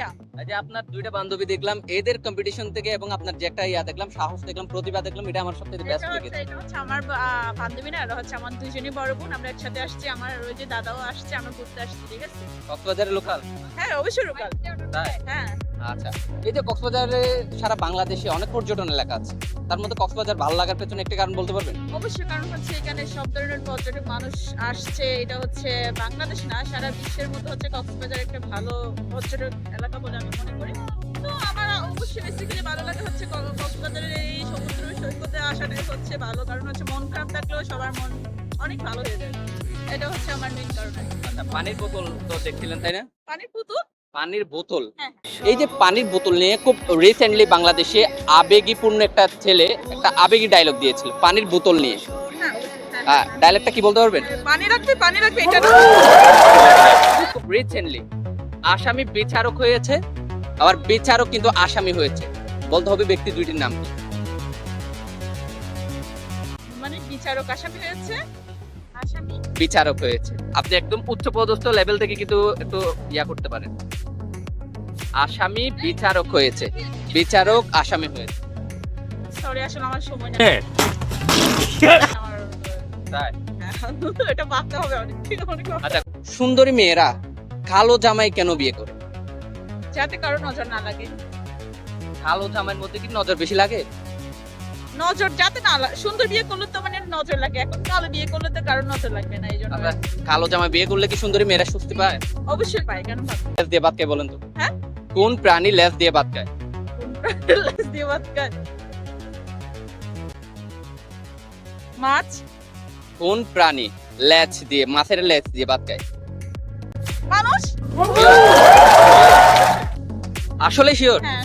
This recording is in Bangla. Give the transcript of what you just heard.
ইয়া এই যে আপনার দুইটা বান্ধবী দেখলাম, এদের কম্পিটিশন থেকে এবং আপনার যে একটা ইয়া দেখলাম, সাহস দেখলাম, প্রতিভা দেখলাম, এটা আমার সবথেকে বেস্ট লেগেছে। এটা হচ্ছে আমার বান্ধবী না, এটা হচ্ছে আমার দুইজনই বড় বোন। আমরা একসাথে আসছি, আমার ওই যে দাদাও আসছে, আমরা ঘুরতে আসছি, ঠিক আছে? কক্সবাজারের লোকাল? হ্যাঁ অবশ্যই লোকাল। তাই? হ্যাঁ আচ্ছা, এই যে কক্সবাজারে সারা বাংলাদেশে অনেক পর্যটন এলাকা আছে, তার মধ্যে কক্সবাজার ভালো লাগার পেছনে একটা কারণ বলতে পারবেন? অবশ্যই, কারণ হচ্ছে এখানে সব ধরনের পর্যটক মানুষ আসছে। এটা হচ্ছে বাংলাদেশ না, সারা বিশ্বের মতো হচ্ছে কক্সবাজার একটা ভালো পর্যটক এলাকা বলে আমি মনে করি। তো আমার অবশ্যই বেসিক্যালি ভালো লাগে হচ্ছে কক্সবাজারের এই সমুদ্র সৈকতে আসাটাই হচ্ছে ভালো, কারণ হচ্ছে মন খারাপ থাকলেও সবার মন অনেক ভালো হয়ে যায়। এটা হচ্ছে আমার মেইন কারণ। আচ্ছা, পানির বোতল তো দেখছিলেন তাই না? পানির পুতুল। পানির বোতল, হ্যাঁ এই যে পানির বোতল নিয়ে খুব রিসেন্টলি বাংলাদেশে আবেগীপূর্ণ একটা ছেলে একটা আবেগী ডায়লগ দিয়েছিল পানির বোতল নিয়ে। হ্যাঁ, ডায়লগটা কি বলতে পারবেন? পানি রাখবে এটা না। খুব রিসেন্টলি আসামি বিচারক হয়েছে, আবার বিচারক কিন্তু আসামি হয়েছে, বলতে হবে ব্যক্তি দুইটির নাম কি? মানে বিচারক আসামি হয়েছে, আসামি বিচারক হয়েছে। আপনি একদম উচ্চ পদস্থ লেভেল থেকে কিন্তু একটু ইয়া করতে পারেন। আসামি বিচারক হয়েছে, বিচারক আসামি হয়েছে। সরি আসলে আমার সময় না। হ্যাঁ। আমার তাই? এটা ভাবতে হবে অনেক, অনেক ভাবতে আচ্ছা, সুন্দরী মেয়েরা কালো জামাই কেন বিয়ে করে? হবে, যাতে কারো নজর না লাগে। কালো জামাইয়ের মধ্যে কি নজর বেশি লাগে? নজর যাতে না লাগে, সুন্দর বিয়ে করলে তো মানে নজর লাগে, এখন কালো বিয়ে করলে তো কারো নজর লাগবে না, এই জন্য। আচ্ছা, কালো জামাই বিয়ে করলে কি সুন্দরী মেয়েরা স্বস্তি পায়? অবশ্যই পাই, কেন পাবো? লেজ দিয়ে ভাত খায় বলেন তো? হ্যাঁ? কোন প্রাণী লেজ দিয়ে ভাত খায়? লেজ দিয়ে ভাত খায়। মাছ। কোন প্রাণী লেজ দিয়ে, মাছের লেজ দিয়ে ভাত খায়? মানুষ। আসলে শিওর? হ্যাঁ